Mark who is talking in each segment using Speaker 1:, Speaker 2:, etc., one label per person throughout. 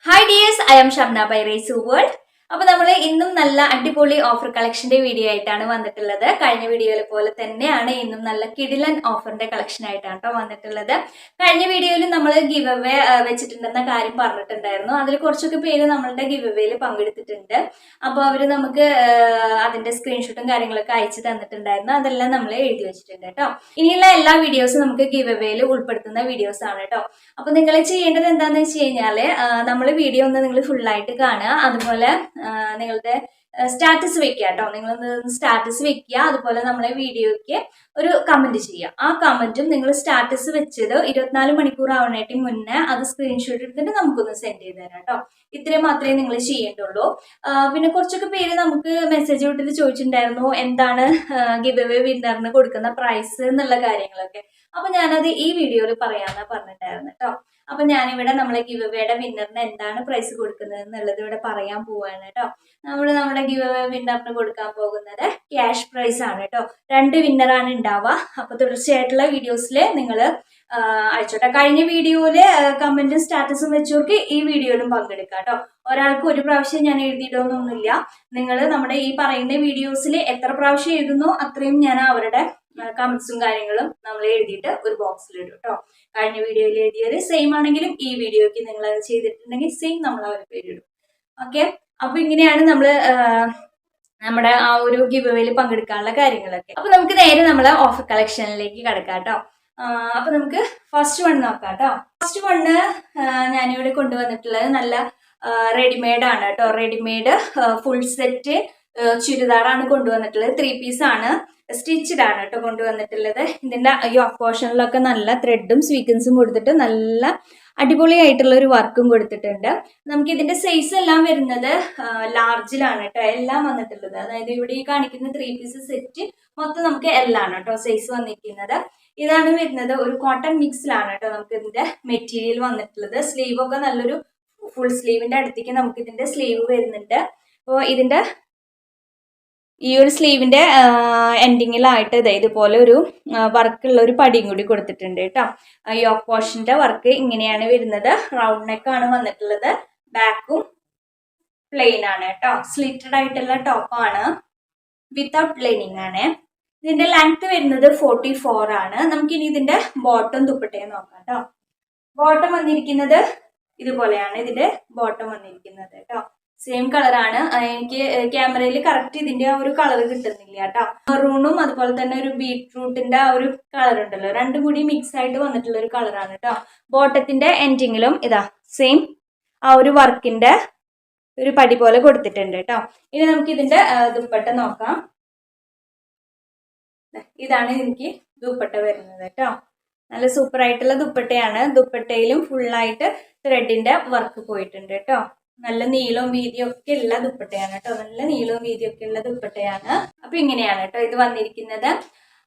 Speaker 1: Hi dears, I am Shamna by റേസു world. അപ്പൊ നമ്മൾ ഇന്നും നല്ല അടിപൊളി ഓഫർ കളക്ഷന്റെ വീഡിയോ ആയിട്ടാണ് വന്നിട്ടുള്ളത്. കഴിഞ്ഞ വീഡിയോയിലെ പോലെ തന്നെയാണ് ഇന്നും നല്ല കിടിലൻ ഓഫറിന്റെ കളക്ഷൻ ആയിട്ടാണ് കേട്ടോ വന്നിട്ടുള്ളത്. കഴിഞ്ഞ വീഡിയോയിൽ നമ്മൾ ഗിവ് അവേ വെച്ചിട്ടുണ്ടെന്ന കാര്യം പറഞ്ഞിട്ടുണ്ടായിരുന്നു. അതിൽ കുറച്ചൊക്കെ പേര് നമ്മളുടെ ഗിവ് അവേയിൽ പങ്കെടുത്തിട്ടുണ്ട്. അപ്പോൾ അവര് നമുക്ക് അതിന്റെ സ്ക്രീൻഷോട്ടും കാര്യങ്ങളൊക്കെ അയച്ചു തന്നിട്ടുണ്ടായിരുന്നു. അതെല്ലാം നമ്മൾ എഴുതി വെച്ചിട്ടുണ്ട് കേട്ടോ. ഇനിയുള്ള എല്ലാ വീഡിയോസും നമുക്ക് ഗിവ് അവേയിൽ ഉൾപ്പെടുത്തുന്ന വീഡിയോസ് ആണ് കേട്ടോ. അപ്പൊ നിങ്ങൾ ചെയ്യേണ്ടത് എന്താണെന്ന് വെച്ച് കഴിഞ്ഞാല് നമ്മൾ വീഡിയോ ഒന്ന് നിങ്ങൾ ഫുള്ളായിട്ട് കാണുക. അതുപോലെ നിങ്ങളുടെ സ്റ്റാറ്റസ് വെക്കുക കേട്ടോ. നിങ്ങളൊന്ന് സ്റ്റാറ്റസ് വെക്കുക. അതുപോലെ നമ്മളെ വീഡിയോയ്ക്ക് ഒരു കമന്റ് ചെയ്യുക. ആ കമന്റും നിങ്ങൾ സ്റ്റാറ്റസ് വെച്ചത് 24 മണിക്കൂർ ആവണേട്ട് മുന്നേ അത് സ്ക്രീൻഷോട്ട് എടുത്തിട്ട് നമുക്കൊന്ന് സെൻഡ് ചെയ്ത് തരാം കേട്ടോ. ഇത്രയും മാത്രമേ നിങ്ങൾ ചെയ്യേണ്ടുള്ളൂ. പിന്നെ കുറച്ചൊക്കെ പേര് നമുക്ക് മെസ്സേജ് വിട്ടിട്ട് ചോദിച്ചിട്ടുണ്ടായിരുന്നു എന്താണ് ഗിവ് അവേ വിന്നറിന് കൊടുക്കുന്ന പ്രൈസ് എന്നുള്ള കാര്യങ്ങളൊക്കെ. അപ്പൊ ഞാനത് ഈ വീഡിയോയിൽ പറയാന്നാ പറഞ്ഞിട്ടുണ്ടായിരുന്നു കേട്ടോ. അപ്പൊ ഞാനിവിടെ നമ്മളെ ഗിവ് അവേയുടെ വിന്നറിന് എന്താണ് പ്രൈസ് കൊടുക്കുന്നത് എന്നുള്ളത് ഇവിടെ പറയാൻ പോവാണ് കേട്ടോ. നമ്മുടെ ഗിവ് അവേ വിന്നറിന് കൊടുക്കാൻ പോകുന്നത് ക്യാഷ് പ്രൈസ് ആണ് കേട്ടോ. 2 വിന്നറാണ് ഉണ്ടാവുക. അപ്പൊ തുടർച്ചയായിട്ടുള്ള വീഡിയോസിൽ നിങ്ങൾ അയച്ചോട്ടെ. കഴിഞ്ഞ വീഡിയോയില് കമന്റും സ്റ്റാറ്റസും വെച്ചവർക്ക് ഈ വീഡിയോയിലും പങ്കെടുക്കാം കേട്ടോ. ഒരാൾക്ക് ഒരു പ്രാവശ്യം ഞാൻ എഴുതിയിടൊന്നുമില്ല. നിങ്ങൾ നമ്മുടെ ഈ പറയുന്ന വീഡിയോസിൽ എത്ര പ്രാവശ്യം എഴുതുന്നോ അത്രയും ഞാൻ അവരുടെ കമന്റ്സും കാര്യങ്ങളും നമ്മൾ എഴുതിയിട്ട് ഒരു ബോക്സിൽ ഇടും കേട്ടോ. കഴിഞ്ഞ വീഡിയോയിൽ എഴുതിയത് സെയിം ആണെങ്കിലും ഈ വീഡിയോക്ക് നിങ്ങൾ അത് ചെയ്തിട്ടുണ്ടെങ്കിൽ സെയിം നമ്മൾ അവർ പേരിടും. ഓക്കെ, അപ്പൊ ഇങ്ങനെയാണ് നമ്മുടെ ആ ഒരു ഗിവ് അവേയിൽ പങ്കെടുക്കാനുള്ള കാര്യങ്ങളൊക്കെ. അപ്പൊ നമുക്ക് നേരെ നമ്മളെ ഓഫർ കളക്ഷനിലേക്ക് കിടക്കാം കേട്ടോ. അപ്പൊ നമുക്ക് ഫസ്റ്റ് വൺ നോക്കാം കേട്ടോ. ഫസ്റ്റ് വണ്ണ് ഞാനിവിടെ കൊണ്ടുവന്നിട്ടുള്ളത് നല്ല റെഡിമെയ്ഡ് ആണ് കേട്ടോ. റെഡിമെയ്ഡ് ഫുൾ സെറ്റ് ചുരിദാറാണ് കൊണ്ടുവന്നിട്ടുള്ളത്. 3 പീസ് ആണ്, സ്റ്റിച്ചഡ് ആണ് കേട്ടോ കൊണ്ടുവന്നിട്ടുള്ളത്. ഇതിന്റെ യോക്ക് പോർഷനിലൊക്കെ നല്ല ത്രെഡും സ്വീക്വൻസും കൊടുത്തിട്ട് നല്ല അടിപൊളിയായിട്ടുള്ള ഒരു വർക്കും കൊടുത്തിട്ടുണ്ട്. നമുക്ക് ഇതിന്റെ സൈസ് എല്ലാം വരുന്നത് ലാർജിലാണ് കേട്ടോ എല്ലാം വന്നിട്ടുള്ളത്. അതായത് ഇവിടെ ഈ കാണിക്കുന്ന 3 പീസ് സെറ്റ് മൊത്തം നമുക്ക് എല്ലാണ് കേട്ടോ സൈസ് വന്നിരിക്കുന്നത്. ഇതാണ് വരുന്നത് ഒരു കോട്ടൺ മിക്സിലാണ് കേട്ടോ നമുക്ക് ഇതിന്റെ മെറ്റീരിയൽ വന്നിട്ടുള്ളത്. സ്ലീവ് ഒക്കെ നല്ലൊരു ഫുൾ സ്ലീവിന്റെ അടുത്തേക്ക് നമുക്ക് ഇതിന്റെ സ്ലീവ് വരുന്നുണ്ട്. അപ്പോൾ ഇതിന്റെ ഈ ഒരു സ്ലീവിന്റെ എൻഡിങ്ങിലായിട്ട് ഇതുപോലെ ഒരു വർക്കുള്ള ഒരു പടിയും കൂടി കൊടുത്തിട്ടുണ്ട് കേട്ടോ. യോക്ക് പോർഷന്റെ വർക്ക് ഇങ്ങനെയാണ് വരുന്നത്. റൗണ്ട് നെക്ക് ആണ് വന്നിട്ടുള്ളത്. ബാക്കും പ്ലെയിൻ ആണ് കേട്ടോ. സ്ലിറ്റഡ് ആയിട്ടുള്ള ടോപ്പാണ്, വിത്തൗട്ട് ലൈനിങ് ആണ്. ഇതിന്റെ ലെങ്ത് വരുന്നത് 44 ആണ്. നമുക്കിനി ഇതിന്റെ ബോട്ടം ദുപ്പട്ടയും നോക്കാം കേട്ടോ. ബോട്ടം വന്നിരിക്കുന്നത് ഇതുപോലെയാണ്. ഇതിന്റെ ബോട്ടം വന്നിരിക്കുന്നത് കേട്ടോ. സെയിം കളറാണ്. എനിക്ക് ക്യാമറയിൽ കറക്റ്റ് ഇതിന്റെ ആ ഒരു കളർ കിട്ടുന്നില്ല കേട്ടോ. മെറൂണും അതുപോലെ തന്നെ ഒരു ബീട്രൂട്ടിന്റെ ആ ഒരു കളർ ഉണ്ടല്ലോ, രണ്ടും കൂടി മിക്സ് ആയിട്ട് വന്നിട്ടുള്ള ഒരു കളറാണ് കേട്ടോ. ബോട്ടത്തിന്റെ എൻഡിങ്ങിലും ഇതാ സെയിം ആ ഒരു വർക്കിന്റെ ഒരു പടി പോലെ കൊടുത്തിട്ടുണ്ട് കേട്ടോ. ഇനി നമുക്ക് ഇതിന്റെ ദുപ്പട്ട നോക്കാം. ഇതാണ് എനിക്ക് ദുപ്പട്ട വരുന്നത് കേട്ടോ. നല്ല സൂപ്പർ ആയിട്ടുള്ള ദുപ്പട്ടയാണ്. ദുപ്പട്ടയിലും ഫുള്ളായിട്ട് ത്രെഡിന്റെ വർക്ക് പോയിട്ടുണ്ട് കേട്ടോ. നല്ല നീളവും വീതിയും ഒക്കെ ഉള്ള ദുപ്പട്ടയാണ് കേട്ടോ. നല്ല നീളവും വീതിയും ഒക്കെ ഉള്ള ദുപ്പട്ടയാണ്. അപ്പൊ ഇങ്ങനെയാണ് കേട്ടോ ഇത് വന്നിരിക്കുന്നത്.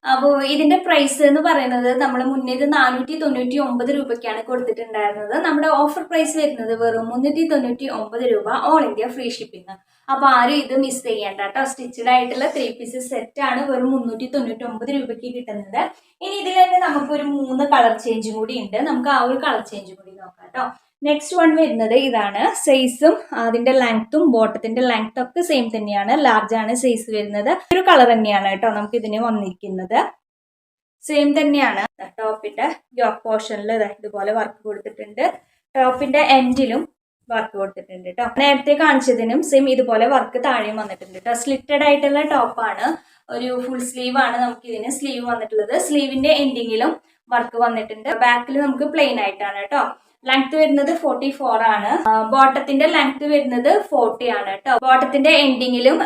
Speaker 1: അപ്പോൾ ഇതിന്റെ പ്രൈസ് എന്ന് പറയുന്നത് നമ്മൾ മുന്നേ 499 രൂപയ്ക്കാണ് കൊടുത്തിട്ടുണ്ടായിരുന്നത്. നമ്മുടെ ഓഫർ പ്രൈസ് വരുന്നത് വെറും 399 രൂപ, ഓൾ ഇന്ത്യ ഫ്രീ ഷിപ്പിംഗ്. അപ്പൊ ആരും ഇത് മിസ് ചെയ്യേണ്ട കേട്ടോ. സ്റ്റിച്ചഡ് ആയിട്ടുള്ള 3 പീസ് സെറ്റ് ആണ് വെറും 399 രൂപയ്ക്ക് കിട്ടുന്നത്. ഇനി ഇതിൽ തന്നെ നമുക്കൊരു 3 കളർ ചേഞ്ചും കൂടി ഉണ്ട്. നമുക്ക് ആ ഒരു കളർ ചേഞ്ചും കൂടി നോക്കാം കേട്ടോ. നെക്സ്റ്റ് വൺ വരുന്നത് ഇതാണ്. സൈസും അതിന്റെ ലെങ്ത്തും ബോട്ടത്തിന്റെ ലെങ്ത് ഒക്കെ സെയിം തന്നെയാണ്. ലാർജ് ആണ് സൈസ് വരുന്നത്. ഒരു കളർ തന്നെയാണ് കേട്ടോ നമുക്ക് ഇതിന് വന്നിരിക്കുന്നത്. സെയിം തന്നെയാണ്. ടോപ്പിന്റെ യോക്ക് പോർഷനിൽ ഇതുപോലെ വർക്ക് കൊടുത്തിട്ടുണ്ട്. ടോപ്പിന്റെ എൻഡിലും വർക്ക് കൊടുത്തിട്ടുണ്ട് കേട്ടോ. നേരത്തെ കാണിച്ചതിനും സെയിം ഇതുപോലെ വർക്ക് താഴെയും വന്നിട്ടുണ്ട് കേട്ടോ. സ്ലിറ്റഡ് ആയിട്ടുള്ള ടോപ്പാണ്. ഒരു ഫുൾ സ്ലീവ് ആണ് നമുക്ക് ഇതിന് സ്ലീവ് വന്നിട്ടുള്ളത്. സ്ലീവിന്റെ എൻഡിങ്ങിലും വർക്ക് വന്നിട്ടുണ്ട്. ബാക്കിൽ നമുക്ക് പ്ലെയിൻ ആയിട്ടാണ് കേട്ടോ. ലെങ്ത് വരുന്നത് 44 ആണ്. ബോട്ടത്തിന്റെ ലെങ്ത് വരുന്നത് 40 ആണ് കേട്ടോ. ബോട്ടത്തിന്റെ എൻഡിങ്ങിലും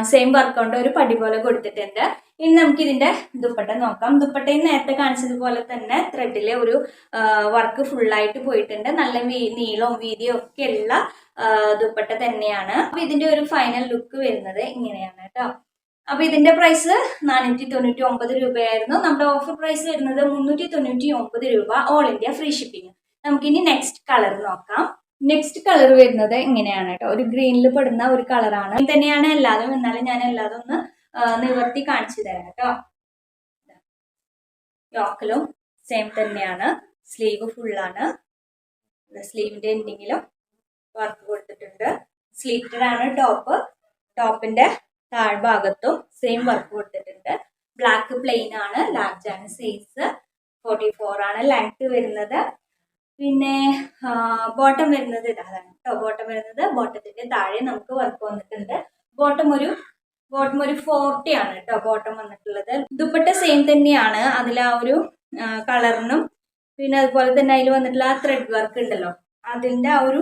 Speaker 1: സെയിം വർക്ക് കൊണ്ട് ഒരു പടി പോലെ കൊടുത്തിട്ടുണ്ട്. ഇനി നമുക്ക് ഇതിന്റെ ദുപ്പട്ട നോക്കാം. ദുപ്പട്ടയിൽ നേരത്തെ കാണിച്ചതുപോലെ തന്നെ ത്രെഡിലെ ഒരു വർക്ക് ഫുള്ളായിട്ട് പോയിട്ടുണ്ട്. നല്ല നീളവും വീതിയും ഒക്കെ ഉള്ള ദുപ്പട്ട തന്നെയാണ്. അപ്പൊ ഇതിന്റെ ഒരു ഫൈനൽ ലുക്ക് വരുന്നത് ഇങ്ങനെയാണ് കേട്ടോ. അപ്പൊ ഇതിന്റെ പ്രൈസ് 499 രൂപയായിരുന്നു. നമ്മുടെ ഓഫർ പ്രൈസ് വരുന്നത് 399 രൂപ, ഓൾ ഇന്ത്യ ഫ്രീ ഷിപ്പിംഗ്. നമുക്കിനി നെക്സ്റ്റ് കളർ നോക്കാം. നെക്സ്റ്റ് കളർ വരുന്നത് ഇങ്ങനെയാണ് കേട്ടോ. ഒരു ഗ്രീനിൽ പെടുന്ന ഒരു കളറാണ്. തന്നെയാണ് എല്ലാതും. എന്നാലും ഞാൻ എല്ലാതും ഒന്ന് നിവർത്തി കാണിച്ചു തരാം കേട്ടോ. യോക്കിലും സെയിം തന്നെയാണ്. സ്ലീവ് ഫുള്ളാണ്. സ്ലീവിന്റെ എൻഡിങ്ങിലും വർക്ക് കൊടുത്തിട്ടുണ്ട്. സ്ലിറ്റഡ് ആണ് ടോപ്പ്. ടോപ്പിന്റെ താഴ്ഭാഗത്തും സെയിം വർക്ക് കൊടുത്തിട്ടുണ്ട്. ബ്ലാക്ക് പ്ലെയിൻ ആണ്. ലാർജ് ആണ് സൈസ്. 44 ആണ് ലെങ്ത് വരുന്നത്. പിന്നെ ബോട്ടം വരുന്നത് ഇതാണ് കേട്ടോ. ബോട്ടം വരുന്നത് ബോട്ടത്തിന്റെ താഴെ നമുക്ക് വർക്ക് വന്നിട്ടുണ്ട്. ബോട്ടം ഒരു 40 ആണ് കേട്ടോ ബോട്ടം വന്നിട്ടുള്ളത്. ദുപ്പട്ട സെയിം തന്നെയാണ്. അതിൽ ആ ഒരു കളറിനും പിന്നെ അതുപോലെ തന്നെ അതിൽ വന്നിട്ടുള്ള ആ ത്രെഡ് വർക്ക് ഉണ്ടല്ലോ, അതിന്റെ ആ ഒരു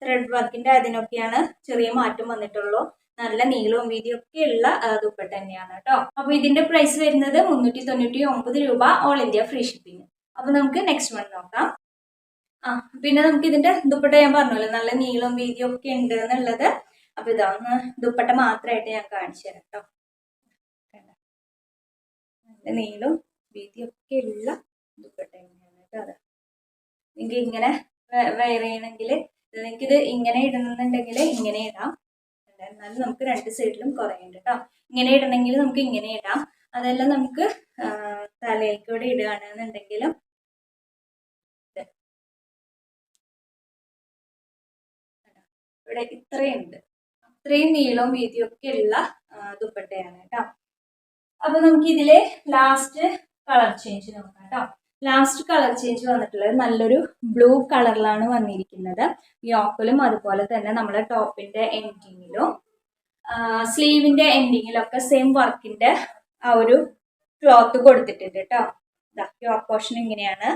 Speaker 1: ത്രെഡ് വർക്കിന്റെ അതിനൊക്കെയാണ് ചെറിയ മാറ്റം വന്നിട്ടുള്ളൂ. നല്ല നീളവും വീതിയും ഒക്കെ ഉള്ള ദുപ്പട്ട തന്നെയാണ് കേട്ടോ. അപ്പൊ ഇതിന്റെ പ്രൈസ് വരുന്നത് 399 രൂപ, ഓൾ ഇന്ത്യ ഫ്രീ ഷിപ്പിംഗ്. അപ്പൊ നമുക്ക് നെക്സ്റ്റ് വൺ നോക്കാം. പിന്നെ നമുക്ക് ഇതിന്റെ ദുപ്പട്ട ഞാൻ പറഞ്ഞല്ലോ നല്ല നീളവും വീതിയും ഒക്കെ ഉണ്ട് എന്നുള്ളത്. അപ്പൊ ഇതാന്ന് ദുപ്പട്ട മാത്രമായിട്ട് ഞാൻ കാണിച്ചു തരാം കേട്ടോ. നല്ല നീളവും വീതിയും ഒക്കെ ഉള്ള ദുപ്പട്ട തന്നെയാണ് കേട്ടോ. അതാ നിങ്ങൾക്ക് ഇങ്ങനെ വെയർ ചെയ്യണമെങ്കിൽ, നിങ്ങൾക്കിത് ഇങ്ങനെ ഇടണമെന്നുണ്ടെങ്കിൽ ഇങ്ങനെ ഇടാം. എന്നാലും നമുക്ക് രണ്ട് സൈഡിലും കുറയുണ്ട് കേട്ടോ. ഇങ്ങനെ ഇടണമെങ്കിൽ നമുക്ക് ഇങ്ങനെ ഇടാം. അതെല്ലാം നമുക്ക് തലയിൽക്കൂടെ ഇടുകയാണെന്നുണ്ടെങ്കിലും ഇവിടെ ഇത്രയുണ്ട്. അത്രയും നീളവും വീതിയും ഒക്കെ ഉള്ള ദുപ്പട്ടയാണ് കേട്ടോ. അപ്പൊ നമുക്ക് ഇതിലെ ലാസ്റ്റ് കളർ ചേഞ്ച് നോക്കാം കേട്ടോ. ലാസ്റ്റ് കളർ ചേഞ്ച് വന്നിട്ടുള്ളത് നല്ലൊരു ബ്ലൂ കളറിലാണ് വന്നിരിക്കുന്നത്. യോക്കിലും അതുപോലെ തന്നെ നമ്മുടെ ടോപ്പിന്റെ എൻഡിങ്ങിലും സ്ലീവിന്റെ എൻഡിങ്ങിലും ഒക്കെ സെയിം വർക്കിന്റെ ആ ഒരു ക്ലോത്ത് കൊടുത്തിട്ടുണ്ട് കേട്ടോ. യോക്ക് പോർഷൻ ഇങ്ങനെയാണ്.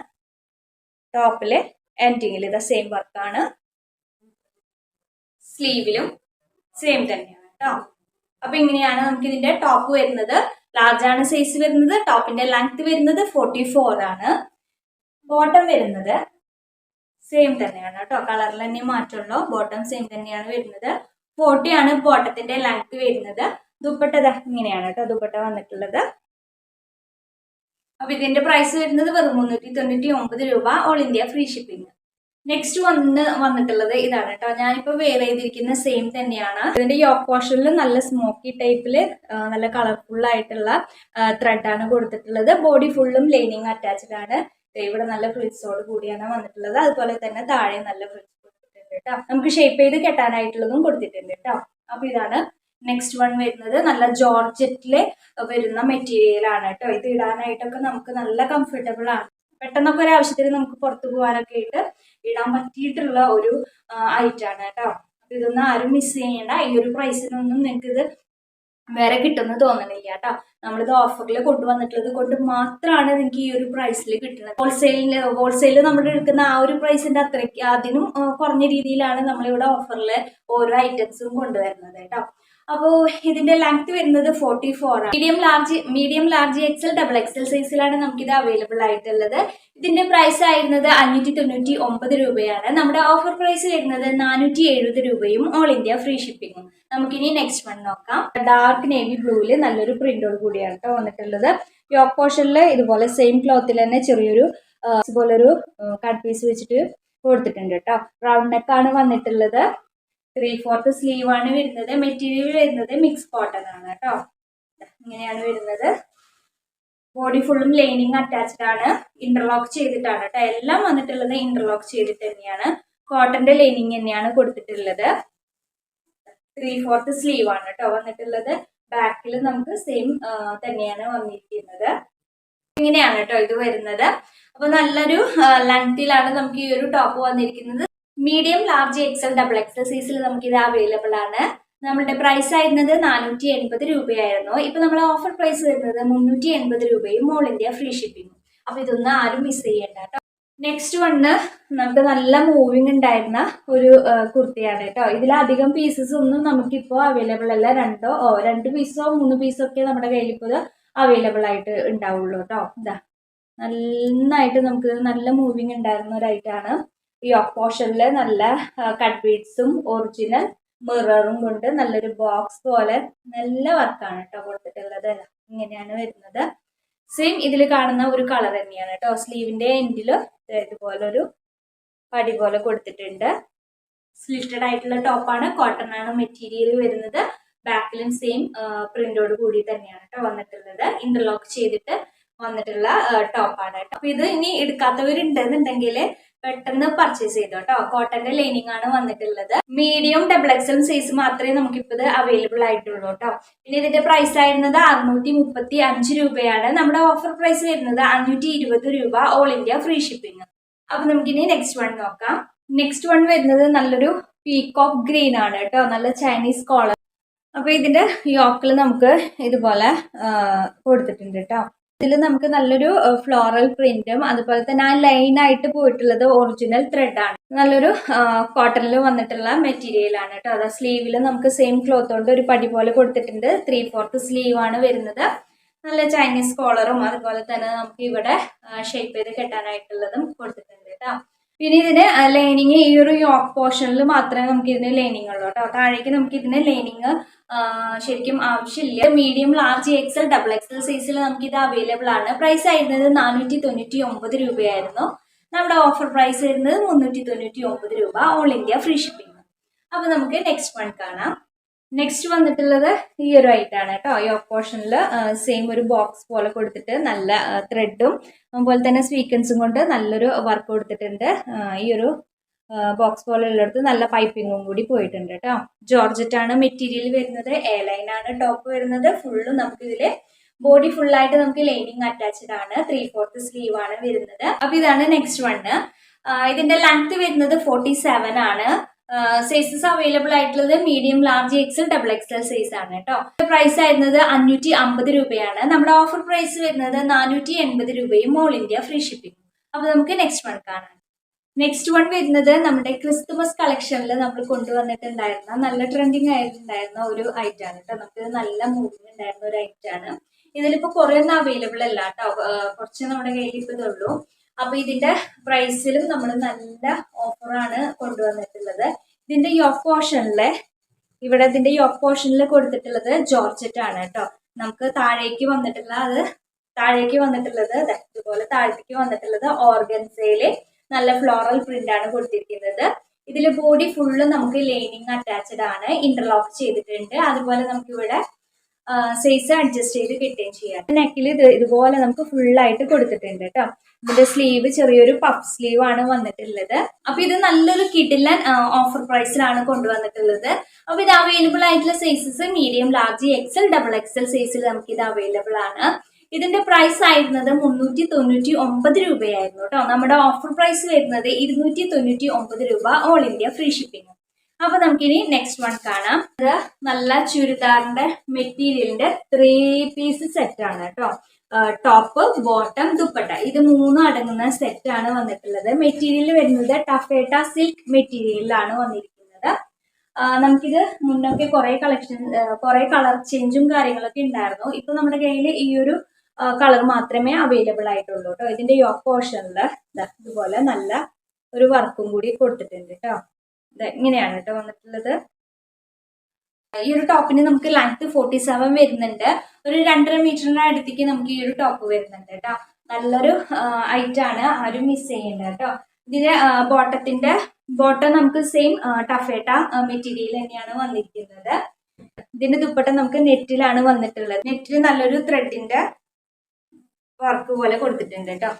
Speaker 1: ടോപ്പില് എൻഡിങ്ങിൽ ഇതാ സെയിം വർക്കാണ്. സ്ലീവിലും സെയിം തന്നെയാണ് കേട്ടോ. അപ്പൊ ഇങ്ങനെയാണ് നമുക്ക് ഇതിന്റെ ടോപ്പ് വരുന്നത്. ലാർജ് ആണ് സൈസ് വരുന്നത്. ടോപ്പിന്റെ ലെങ്ത് വരുന്നത് 44 ആണ്. ബോട്ടം വരുന്നത് സെയിം തന്നെയാണ് കേട്ടോ. കളറിൽ തന്നെ മാറ്റമുള്ളൂ. ബോട്ടം സെയിം തന്നെയാണ് വരുന്നത്. 40 ആണ് ബോട്ടത്തിന്റെ ലെങ്ത് വരുന്നത്. ദുപ്പട്ട ഇങ്ങനെയാണ് കേട്ടോ ദുപ്പട്ട വന്നിട്ടുള്ളത്. അപ്പൊ ഇതിന്റെ പ്രൈസ് വരുന്നത് വെറും 399 രൂപ, all India free shipping. Next വന്നിട്ടുള്ളത് ഇതാണ് കേട്ടോ. ഞാനിപ്പോ വെയർ ചെയ്തിരിക്കുന്ന സെയിം തന്നെയാണ്. ഇതിന്റെ യോക്ക് പോർഷനിൽ നല്ല സ്മോക്കി ടൈപ്പില് നല്ല കളർഫുൾ ആയിട്ടുള്ള ത്രെഡാണ് കൊടുത്തിട്ടുള്ളത്. ബോഡി ഫുള്ളും ലൈനിങ് അറ്റാച്ച്ഡ് ആണ്. ഇവിടെ നല്ല ഫ്രിൽസോട് കൂടിയാണ് വന്നിട്ടുള്ളത്. അതുപോലെ തന്നെ താഴെ നല്ല ഫ്രിൽസ് കൊടുത്തിട്ടുണ്ട് കേട്ടോ. നമുക്ക് ഷേപ്പ് ചെയ്ത് കെട്ടാനായിട്ടുള്ളതും കൊടുത്തിട്ടുണ്ട് കേട്ടോ. അപ്പൊ ഇതാണ് നെക്സ്റ്റ് വൺ വരുന്നത്. നല്ല ജോർജറ്റില് വരുന്ന മെറ്റീരിയൽ ആണ് കേട്ടോ. ഇത് ഇടാനായിട്ടൊക്കെ നമുക്ക് നല്ല കംഫർട്ടബിൾ ആണ്. പെട്ടെന്നൊക്കെ ഒരു ആവശ്യത്തിന് നമുക്ക് പുറത്തു പോകാനൊക്കെ ആയിട്ട് ഇടാൻ പറ്റിയിട്ടുള്ള ഒരു ഐറ്റാണ് കേട്ടോ. അപ്പൊ ഇതൊന്നും ആരും മിസ് ചെയ്യണ്ട. ഈ ഒരു പ്രൈസിനൊന്നും നിങ്ങൾക്ക് ഇത് വേറെ കിട്ടുമെന്ന് തോന്നണില്ല കേട്ടോ. നമ്മളിത് ഓഫറിൽ കൊണ്ടുവന്നിട്ടുള്ളത് കൊണ്ട് മാത്രമാണ് നിങ്ങൾക്ക് ഈ ഒരു പ്രൈസിൽ കിട്ടുന്നത്. ഹോൾസെയിലിൽ നമ്മൾ എടുക്കുന്ന ആ ഒരു പ്രൈസിന്റെ അത്രയ്ക്ക് അതിനും കുറഞ്ഞ രീതിയിലാണ് നമ്മളിവിടെ ഓഫറിൽ ഓരോ ഐറ്റംസും കൊണ്ടുവരുന്നത് കേട്ടോ. അപ്പോൾ ഇതിന്റെ ലെങ്ത് വരുന്നത് 44 ആണ്. Medium large XL double XL സൈസിലാണ് നമുക്കിത് അവൈലബിൾ ആയിട്ടുള്ളത്. ഇതിന്റെ പ്രൈസ് ആയിരുന്നത് 599 രൂപയാണ്. നമ്മുടെ ഓഫർ പ്രൈസ് വരുന്നത് 470 രൂപയും, ഓൾ ഇന്ത്യ ഫ്രീ ഷിപ്പിംഗും. നമുക്കിനി നെക്സ്റ്റ് വൺ നോക്കാം. ഡാർക്ക് നേവി ബ്ലൂവില് നല്ലൊരു പ്രിന്റോട് കൂടിയാണ് കേട്ടോ വന്നിട്ടുള്ളത്. യോക്ക് പോർഷനിൽ ഇതുപോലെ സെയിം ക്ലോത്തിൽ തന്നെ ചെറിയൊരു ഇതുപോലൊരു കട്ട് പീസ് വെച്ചിട്ട് കൊടുത്തിട്ടുണ്ട് കേട്ടോ. റൗണ്ട് നെക്കാണ് വന്നിട്ടുള്ളത്. 3/4 സ്ലീവ് ആണ് വരുന്നത്. മെറ്റീരിയൽ വരുന്നത് മിക്സ് കോട്ടൺ ആണ് കേട്ടോ. ഇങ്ങനെയാണ് വരുന്നത്. ബോഡി ഫുള്ളും ലൈനിങ് അറ്റാച്ച്ഡ് ആണ്. ഇന്റർലോക്ക് ചെയ്തിട്ടാണ് കേട്ടോ. എല്ലാം വന്നിട്ടുള്ളത് ഇന്റർലോക്ക് ചെയ്തിട്ട് തന്നെയാണ്. കോട്ടന്റെ ലൈനിങ് തന്നെയാണ് കൊടുത്തിട്ടുള്ളത്. 3/4 സ്ലീവ് ആണ് കേട്ടോ വന്നിട്ടുള്ളത്. ബാക്കിൽ നമുക്ക് സെയിം തന്നെയാണ് വന്നിരിക്കുന്നത്. ഇങ്ങനെയാണ് കേട്ടോ ഇത് വരുന്നത്. അപ്പൊ നല്ലൊരു ലെങ്തിലാണ് നമുക്ക് ഈ ഒരു ടോപ്പ് വന്നിരിക്കുന്നത്. Medium large XL double XL സൈസിൽ നമുക്ക് ഇത് അവൈലബിൾ ആണ്. നമ്മളുടെ പ്രൈസ് ആയിരുന്നത് 480 രൂപയായിരുന്നു. ഇപ്പൊ നമ്മൾ ഓഫർ പ്രൈസ് വരുന്നത് 380 രൂപയും, ഓൾ ഇന്ത്യ ഫ്രീ ഷിപ്പിംഗും. അപ്പൊ ഇതൊന്നും ആരും മിസ് ചെയ്യണ്ട കേട്ടോ. നെക്സ്റ്റ് വണ് നമുക്ക് നല്ല മൂവിങ് ഉണ്ടായിരുന്ന ഒരു കുർത്തിയാണ് കേട്ടോ. ഇതിലധികം പീസസ് ഒന്നും നമുക്കിപ്പോ അവൈലബിൾ അല്ല. 2 പീസോ 3 പീസോ ഒക്കെ നമ്മുടെ കയ്യിൽ ഇപ്പോൾ അവൈലബിൾ ആയിട്ട് ഉണ്ടാവുള്ളൂ കേട്ടോ. ഇതാ നന്നായിട്ട് നമുക്ക് നല്ല മൂവിങ് ഉണ്ടായിരുന്ന ഒരു ഐറ്റാണ്. ഈ യോക്ക് പോർഷനിൽ നല്ല കട്ട് ബീഡ്സും ഒറിജിനൽ മിററും കൊണ്ട് നല്ലൊരു ബോക്സ് പോലെ നല്ല വർക്കാണ് കേട്ടോ കൊടുത്തിട്ടുള്ളത്. ഇങ്ങനെയാണ് വരുന്നത്. സെയിം ഇതിൽ കാണുന്ന ഒരു കളർ തന്നെയാണ് കേട്ടോ. സ്ലീവിന്റെ എൻഡില് ഇതുപോലൊരു പടി പോലെ കൊടുത്തിട്ടുണ്ട്. സ്ലിറ്റഡ് ആയിട്ടുള്ള ടോപ്പാണ്. കോട്ടൺ ആണ് മെറ്റീരിയൽ വരുന്നത്. ബാക്കിലും സെയിം പ്രിന്റോട് കൂടി തന്നെയാണ് കേട്ടോ വന്നിട്ടുള്ളത്. ഇന്റർലോക്ക് ചെയ്തിട്ട് വന്നിട്ടുള്ള ടോപ്പാണ് കേട്ടോ. അപ്പൊ ഇത് ഇനി എടുക്കാത്തവരുണ്ടെന്നുണ്ടെങ്കിൽ പെട്ടെന്ന് പർച്ചേസ് ചെയ്തു കേട്ടോ. കോട്ടന്റെ ലൈനിങ് ആണ് വന്നിട്ടുള്ളത്. മീഡിയം ഡബിൾ എക്സൽ സൈസ് മാത്രമേ നമുക്കിപ്പോൾ ഇത് അവൈലബിൾ ആയിട്ടുള്ളൂ കേട്ടോ. പിന്നെ ഇതിന്റെ പ്രൈസ് ആയിരുന്നത് 635 രൂപയാണ്. നമ്മുടെ ഓഫർ പ്രൈസ് വരുന്നത് 520 രൂപ, ഓൾ ഇന്ത്യ ഫ്രീ ഷിപ്പിംഗ്. അപ്പൊ നമുക്കിനി നെക്സ്റ്റ് വൺ നോക്കാം. നെക്സ്റ്റ് വൺ വരുന്നത് നല്ലൊരു പീകോക്ക് ഗ്രീൻ ആണ് കേട്ടോ, നല്ല ചൈനീസ് കോളർ. അപ്പൊ ഇതിന്റെ യോക്കിൽ നമുക്ക് ഇതുപോലെ കൊടുത്തിട്ടുണ്ട് കേട്ടോ. ഇതിൽ നമുക്ക് നല്ലൊരു ഫ്ലോറൽ പ്രിന്റും അതുപോലെ തന്നെ ആ ലൈൻ ആയിട്ട് പോയിട്ടുള്ളത് ഒറിജിനൽ ത്രെഡ് ആണ്. നല്ലൊരു കോട്ടണിൽ വന്നിട്ടുള്ള മെറ്റീരിയൽ ആണ് കേട്ടോ. അതാ സ്ലീവിൽ നമുക്ക് സെയിം ക്ലോത്ത് കൊണ്ട് ഒരു പടി പോലെ കൊടുത്തിട്ടുണ്ട്. 3/4 സ്ലീവ് ആണ് വരുന്നത്. നല്ല ചൈനീസ് കോളറും അതുപോലെ തന്നെ നമുക്ക് ഇവിടെ ഷേപ്പ് ചെയ്ത് കെട്ടാനായിട്ടുള്ളതും കൊടുത്തിട്ടുണ്ട് കേട്ടോ. പിന്നെ ഇതിന് ലൈനിങ് ഈ ഒരു യോക്ക് പോർഷനിൽ മാത്രമേ നമുക്ക് ഇതിന് ലൈനിങ് ഉള്ളൂ കേട്ടോ. താഴേക്ക് നമുക്ക് ഇതിന് ലൈനിങ് ശരിക്കും ആവശ്യമില്ല. Medium, large, XL, double XL സൈസിൽ നമുക്ക് ഇത് അവൈലബിൾ ആണ്. പ്രൈസ് ആയിരുന്നത് 499 രൂപയായിരുന്നു. നമ്മുടെ ഓഫർ പ്രൈസ് വരുന്നത് 399 രൂപ, ഓൾ ഇന്ത്യ ഫ്രീ ഷിപ്പിംഗ്. അപ്പൊ നമുക്ക് നെക്സ്റ്റ് വൺ കാണാം. നെക്സ്റ്റ് വന്നിട്ടുള്ളത് ഈ ഒരു ആയിട്ടാണ് കേട്ടോ. യോക്ക് പോർഷനിൽ സെയിം ഒരു ബോക്സ് പോലെ കൊടുത്തിട്ട് നല്ല ത്രെഡും അതുപോലെ തന്നെ സ്വീക്വൻസും കൊണ്ട് നല്ലൊരു വർക്ക് കൊടുത്തിട്ടുണ്ട്. ഈ ഒരു ബോക്സ് പോലെ ഉള്ളിടത്ത് നല്ല പൈപ്പിങ്ങും കൂടി പോയിട്ടുണ്ട് കേട്ടോ. ജോർജറ്റ് ആണ് മെറ്റീരിയൽ വരുന്നത്. എ ലൈൻ ആണ് ടോപ്പ് വരുന്നത്. ഫുള്ളും നമുക്ക് ഇതില് ബോഡി ഫുള്ളായിട്ട് നമുക്ക് ലൈനിങ് അറ്റാച്ച്ഡ് ആണ്. 3/4 സ്ലീവ് ആണ് വരുന്നത്. അപ്പൊ ഇതാണ് നെക്സ്റ്റ് വണ്. ഇതിന്റെ ലെങ്ത് വരുന്നത് 47 ആണ്. സൈസസ് അവൈലബിൾ ആയിട്ടുള്ളത് medium, large, XL, double XL size ആണ് കേട്ടോ. പ്രൈസ് ആയിരുന്നത് 550 രൂപയാണ്. നമ്മുടെ ഓഫർ പ്രൈസ് വരുന്നത് 480 രൂപയും, ഓൾ ഇന്ത്യ ഫ്രീ ഷിപ്പിംഗ്. അപ്പൊ നമുക്ക് നെക്സ്റ്റ് വൺ കാണാം. നെക്സ്റ്റ് വൺ വരുന്നത് നമ്മുടെ ക്രിസ്തുമസ് കളക്ഷനിൽ നമ്മൾ കൊണ്ടുവന്നിട്ടുണ്ടായിരുന്ന നല്ല ട്രെൻഡിങ് ആയിട്ടുണ്ടായിരുന്ന ഒരു ഐറ്റം ആണ് കേട്ടോ. നമുക്ക് നല്ല മൂവിങ് ഉണ്ടായിരുന്ന ഒരു ഐറ്റം ആണ്. ഇതിലിപ്പോ കുറെ ഒന്നും അവൈലബിൾ അല്ല കേട്ടോ. കുറച്ച് നമ്മുടെ കയ്യിൽ ഇപ്പൊ ഇതുള്ളൂ. അപ്പൊ ഇതിന്റെ പ്രൈസിലും നമ്മൾ നല്ല ഓഫറാണ് കൊണ്ടുവന്നിട്ടുള്ളത്. ഇതിന്റെ യോക്ക് പോർഷനില് ഇതിന്റെ യോക്ക് പോർഷനിൽ കൊടുത്തിട്ടുള്ളത് ജോർജറ്റ് ആണ് കേട്ടോ. നമുക്ക് താഴേക്ക് വന്നിട്ടുള്ളത് ഇതുപോലെ താഴത്തേക്ക് വന്നിട്ടുള്ളത് ഓർഗൻസയില് നല്ല ഫ്ലോറൽ പ്രിന്റ് ആണ് കൊടുത്തിരിക്കുന്നത്. ഇതിൽ ബോഡി ഫുള്ള് നമുക്ക് ലൈനിങ് അറ്റാച്ച്ഡ് ആണ്, ഇന്റർലോക്ക് ചെയ്തിട്ടുണ്ട്. അതുപോലെ നമുക്ക് ഇവിടെ സൈസ് അഡ്ജസ്റ്റ് ചെയ്ത് കിട്ടുകയും ചെയ്യാം. നെക്കിൽ ഇതുപോലെ നമുക്ക് ഫുള്ളായിട്ട് കൊടുത്തിട്ടുണ്ട് കേട്ടോ. ഇതിന്റെ സ്ലീവ് ചെറിയൊരു പഫ് സ്ലീവ് ആണ് വന്നിട്ടുള്ളത്. അപ്പൊ ഇത് നല്ലൊരു കിടിലൻ ഓഫർ പ്രൈസിലാണ് കൊണ്ടുവന്നിട്ടുള്ളത്. അപ്പൊ ഇത് അവൈലബിൾ ആയിട്ടുള്ള sizes medium, large, XL, double XL സൈസിൽ നമുക്ക് ഇത് അവൈലബിൾ ആണ്. ഇതിന്റെ പ്രൈസ് ആയിരുന്നത് 399 രൂപയായിരുന്നു കേട്ടോ. നമ്മുടെ ഓഫർ പ്രൈസ് വരുന്നത് 299 രൂപ, ഓൾ ഇന്ത്യ ഫ്രീ ഷിപ്പിംഗ്. അപ്പൊ നമുക്കിനി നെക്സ്റ്റ് വൺ കാണാം. ഇത് നല്ല ചുരിദാറിന്റെ മെറ്റീരിയലിന്റെ 3 പീസ് സെറ്റ് ആണ് കേട്ടോ. ടോപ്പ്, ബോട്ടം, ദുപ്പട്ട, ഇത് 3 അടങ്ങുന്ന സെറ്റ് ആണ് വന്നിട്ടുള്ളത്. മെറ്റീരിയൽ വരുന്നത് ടഫേട്ട സിൽക്ക് മെറ്റീരിയലിലാണ് വന്നിരിക്കുന്നത്. നമുക്കിത് മുന്നൊക്കെ കുറെ കളർ ചേഞ്ചും കാര്യങ്ങളൊക്കെ ഉണ്ടായിരുന്നു. ഇപ്പൊ നമ്മുടെ കയ്യിൽ ഈ ഒരു കളർ മാത്രമേ അവൈലബിൾ ആയിട്ടുള്ളൂ കേട്ടോ. ഇതിന്റെ യോക്ക് പോർഷനില് ഇതുപോലെ നല്ല ഒരു വർക്കും കൂടി കൊടുത്തിട്ടുണ്ട് കേട്ടോ. ഇങ്ങനെയാണ് കേട്ടോ വന്നിട്ടുള്ളത്. ഈ ഒരു ടോപ്പിന് നമുക്ക് ലെങ്ത് 47 വരുന്നുണ്ട്. ഒരു 2.5 മീറ്ററിന്റെ അടുത്തേക്ക് നമുക്ക് ഈ ഒരു ടോപ്പ് വരുന്നുണ്ട് കേട്ടോ. നല്ലൊരു ഐറ്റം ആണ്, ആരും മിസ് ചെയ്യണ്ട കേട്ടോ. ഇതിന്റെ ബോട്ടം നമുക്ക് സെയിം ടഫേട്ട മെറ്റീരിയൽ തന്നെയാണ് വന്നിരിക്കുന്നത്. ഇതിന്റെ ദുപ്പട്ട നമുക്ക് നെറ്റിലാണ് വന്നിട്ടുള്ളത്. നെറ്റിൽ നല്ലൊരു ത്രെഡിന്റെ വർക്ക് പോലെ കൊടുത്തിട്ടുണ്ട് കേട്ടോ.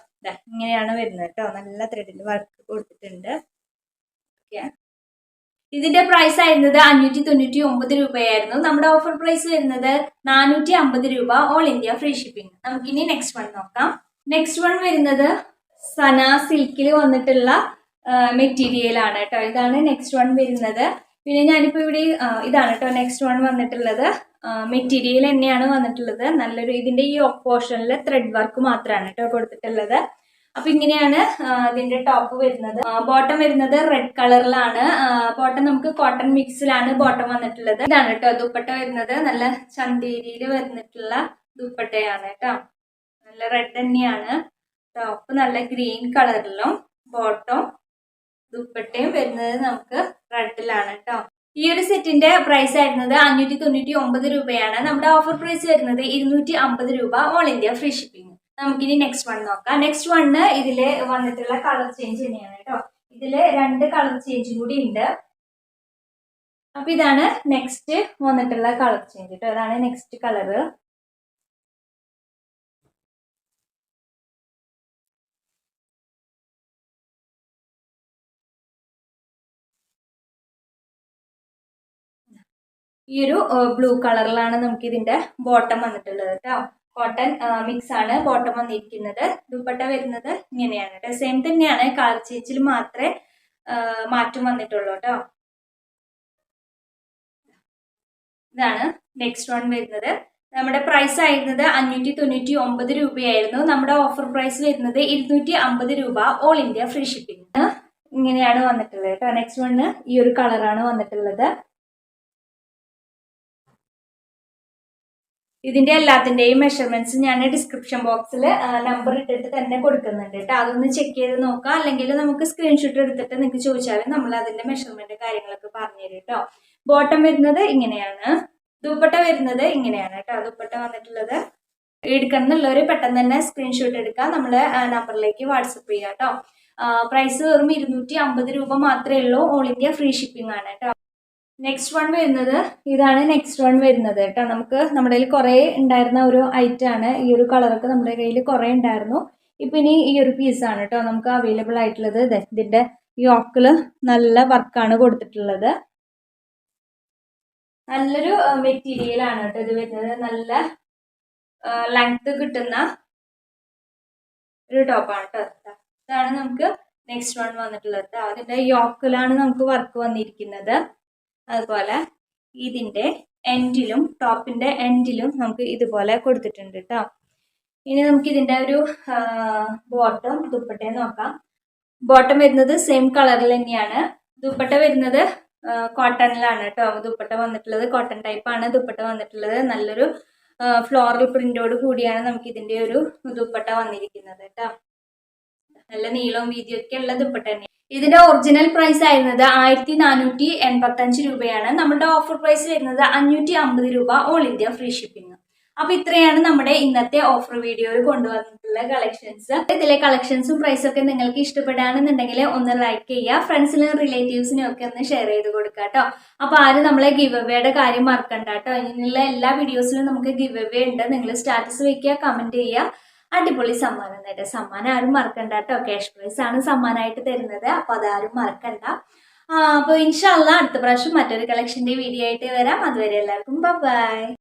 Speaker 1: ഇങ്ങനെയാണ് വരുന്നത് കേട്ടോ. നല്ല ത്രെഡിന്റെ വർക്ക് കൊടുത്തിട്ടുണ്ട്. ഇതിന്റെ പ്രൈസ് ആയിരുന്നത് 599 രൂപയായിരുന്നു. നമ്മുടെ ഓഫർ പ്രൈസ് വരുന്നത് 450 രൂപ, ഓൾ ഇന്ത്യ ഫ്രീ ഷിപ്പിംഗ്. നമുക്കിനി നെക്സ്റ്റ് വൺ നോക്കാം. നെക്സ്റ്റ് വൺ വരുന്നത് സന സിൽക്കിൽ വന്നിട്ടുള്ള മെറ്റീരിയൽ ആണ് കേട്ടോ. ഇതാണ് നെക്സ്റ്റ് വൺ വരുന്നത്. പിന്നെ ഞാനിപ്പോ ഇവിടെ ഇതാണ് കേട്ടോ നെക്സ്റ്റ് വൺ വന്നിട്ടുള്ളത്. മെറ്റീരിയൽ തന്നെയാണ് വന്നിട്ടുള്ളത്. നല്ലൊരു ഇതിന്റെ ഈ പോർഷനിൽ ത്രെഡ് വർക്ക് മാത്രമാണ് കേട്ടോ കൊടുത്തിട്ടുള്ളത്. അപ്പൊ ഇങ്ങനെയാണ് ഇതിന്റെ ടോപ്പ് വരുന്നത്. ബോട്ടം വരുന്നത് റെഡ് കളറിലാണ്. ബോട്ടം നമുക്ക് കോട്ടൺ മിക്സിലാണ് ബോട്ടം വന്നിട്ടുള്ളത്. ഇതാണ് കേട്ടോ ദുപ്പട്ട വരുന്നത്. നല്ല ചന്തേരിയിൽ വന്നിട്ടുള്ള ദുപ്പട്ടയാണ് കേട്ടോ. നല്ല റെഡ് തന്നെയാണ്. ടോപ്പ് നല്ല ഗ്രീൻ കളറിലും ബോട്ടം ദുപ്പട്ടയും വരുന്നത് നമുക്ക് റെഡിലാണ് കേട്ടോ. ഈ ഒരു സെറ്റിന്റെ പ്രൈസ് ആയിരുന്നത് 599 രൂപയാണ്. നമ്മുടെ ഓഫർ പ്രൈസ് വരുന്നത് 250 രൂപ, ഓൾ ഇന്ത്യ ഫ്രീ ഷിപ്പിംഗ്. നമുക്കിനി നെക്സ്റ്റ് വൺ നോക്കാം. നെക്സ്റ്റ് വണ്ണ് ഇതില് വന്നിട്ടുള്ള കളർ ചേഞ്ച് തന്നെയാണ് കേട്ടോ. ഇതില് 2 കളർ ചേഞ്ചും കൂടി ഉണ്ട്. അപ്പൊ ഇതാണ് നെക്സ്റ്റ് വന്നിട്ടുള്ള കളർ ചേഞ്ച് കേട്ടോ. അതാണ് നെക്സ്റ്റ് കളറ്. ഈ ഒരു ബ്ലൂ കളറിലാണ് നമുക്ക് ഇതിന്റെ ബോട്ടം വന്നിട്ടുള്ളത് കേട്ടോ. കോട്ടൺ മിക്സ് ആണ് ബോട്ടം വന്നിരിക്കുന്നത്. ദുപ്പട്ട വരുന്നത് ഇങ്ങനെയാണ് കേട്ടോ. സെയിം തന്നെയാണ്, കളർ ചേഞ്ചിൽ മാത്രമേ മാറ്റം വന്നിട്ടുള്ളൂ കേട്ടോ. ഇതാണ് നെക്സ്റ്റ് വൺ വരുന്നത്. നമ്മുടെ പ്രൈസ് ആയിരുന്നത് 599 രൂപയായിരുന്നു. നമ്മുടെ ഓഫർ പ്രൈസ് വരുന്നത് 250 രൂപ, ഓൾ ഇന്ത്യ ഫ്രീ ഷിപ്പിംഗ്. ഇങ്ങനെയാണ് വന്നിട്ടുള്ളത് കേട്ടോ. നെക്സ്റ്റ് വണ് ഈ ഒരു കളറാണ് വന്നിട്ടുള്ളത്. ഇതിന്റെ എല്ലാത്തിന്റെയും മെഷർമെന്റ്സ് ഞാൻ ഡിസ്ക്രിപ്ഷൻ ബോക്സിൽ നമ്പർ ഇട്ടിട്ട് തന്നെ കൊടുക്കുന്നുണ്ട് കേട്ടോ. അതൊന്ന് ചെക്ക് ചെയ്ത് നോക്കാം. അല്ലെങ്കിൽ നമുക്ക് സ്ക്രീൻഷോട്ട് എടുത്തിട്ട് നിങ്ങൾക്ക് ചോദിച്ചാലും നമ്മൾ അതിന്റെ മെഷർമെന്റ് കാര്യങ്ങളൊക്കെ പറഞ്ഞുതരും കേട്ടോ. ബോട്ടം വരുന്നത് ഇങ്ങനെയാണ്, ദുപ്പട്ട വരുന്നത് ഇങ്ങനെയാണ് കേട്ടോ. ദുപ്പട്ട വന്നിട്ടുള്ളത് എടുക്കണമെന്നുള്ളവർ പെട്ടെന്ന് തന്നെ സ്ക്രീൻഷോട്ട് എടുക്കുക, നമ്മളെ നമ്പറിലേക്ക് വാട്സപ്പ് ചെയ്യുക കേട്ടോ. പ്രൈസ് വെറും 250 രൂപ മാത്രമേ ഉള്ളൂ, ഓൾ ഇന്ത്യ ഫ്രീ ഷിപ്പിംഗ് ആണ് കേട്ടോ. നെക്സ്റ്റ് വൺ വരുന്നത് ഇതാണ്. നെക്സ്റ്റ് വൺ വരുന്നത് കേട്ടോ, നമുക്ക് നമ്മുടെ കയ്യിൽ കുറേ ഉണ്ടായിരുന്ന ഒരു ഐറ്റം ആണ്. ഈ ഒരു കളറൊക്കെ നമ്മുടെ കയ്യിൽ കുറേ ഉണ്ടായിരുന്നു. ഇപ്പം ഇനി ഈ ഒരു പീസാണ് കേട്ടോ നമുക്ക് അവൈലബിൾ ആയിട്ടുള്ളത്. ഇതിന്റെ യോക്കിൽ നല്ല വർക്കാണ് കൊടുത്തിട്ടുള്ളത്. നല്ലൊരു മെറ്റീരിയൽ ആണ് കേട്ടോ ഇത് വരുന്നത്. നല്ല ലെങ്ത് കിട്ടുന്ന ഒരു ടോപ്പാണ് കേട്ടോ. ഇതാണ് നമുക്ക് നെക്സ്റ്റ് വൺ വന്നിട്ടുള്ളത്. അതിന്റെ യോക്കിലാണ് നമുക്ക് വർക്ക് വന്നിരിക്കുന്നത്. അതുപോലെ ഇതിന്റെ എൻഡിലും ടോപ്പിന്റെ എൻഡിലും നമുക്ക് ഇതുപോലെ കൊടുത്തിട്ടുണ്ട് കേട്ടോ. ഇനി നമുക്ക് ഇതിന്റെ ഒരു ബോട്ടം ദുപ്പട്ടയെ നോക്കാം. ബോട്ടം വരുന്നത് സെയിം കളറിൽ തന്നെയാണ്. ദുപ്പട്ട വരുന്നത് കോട്ടണിലാണ് കേട്ടോ. ദുപ്പട്ട വന്നിട്ടുള്ളത് കോട്ടൺ ടൈപ്പാണ് ദുപ്പട്ട വന്നിട്ടുള്ളത്. നല്ലൊരു ഫ്ലോറൽ പ്രിന്റോട് കൂടിയാണ് നമുക്ക് ഇതിന്റെ ഒരു ദുപ്പട്ട വന്നിരിക്കുന്നത് കേട്ടോ. നല്ല നീളവും വീതിയൊക്കെ ഉള്ള ദുപ്പട്ട തന്നെ. ഇതിന്റെ ഒറിജിനൽ പ്രൈസ് ആയിരുന്നത് 1485 രൂപയാണ്. നമ്മുടെ ഓഫർ പ്രൈസ് വരുന്നത് 550 രൂപ, ഓൾ ഇന്ത്യ ഫ്രീ ഷിപ്പിംഗ്. അപ്പൊ ഇത്രയാണ് നമ്മുടെ ഇന്നത്തെ ഓഫർ വീഡിയോയിൽ കൊണ്ടുവന്നിട്ടുള്ള കളക്ഷൻസ്. ഇതിലെ കളക്ഷൻസും പ്രൈസും ഒക്കെ നിങ്ങൾക്ക് ഇഷ്ടപ്പെടുകയാണെന്നുണ്ടെങ്കിൽ ഒന്ന് ലൈക്ക് ചെയ്യുക, ഫ്രണ്ട്സിനും റിലേറ്റീവ്സിനും ഒക്കെ ഒന്ന് ഷെയർ ചെയ്ത് കൊടുക്കുക കേട്ടോ. അപ്പൊ ആരും നമ്മളെ ഗിവ് അവയുടെ കാര്യം മറക്കണ്ട കേട്ടോ. ഇനിയുള്ള എല്ലാ വീഡിയോസിലും നമുക്ക് ഗിവ് അവേ ഉണ്ട്. നിങ്ങൾ സ്റ്റാറ്റസ് വയ്ക്കുക, കമന്റ് ചെയ്യുക. അടിപൊളി സമ്മാനം നേട്ടം. സമ്മാനം ആരും മറക്കണ്ട കേട്ടോ. ക്യാഷ് പ്രൈസ് ആണ് സമ്മാനമായിട്ട് തരുന്നത്. അപ്പൊ അതാരും മറക്കണ്ട. അപ്പൊ ഇൻഷാ അല്ലാഹ് അടുത്ത പ്രാവശ്യം മറ്റൊരു കളക്ഷന്റെ വീഡിയോ ആയിട്ട് വരാം. അതുവരെ എല്ലാവർക്കും ബൈ.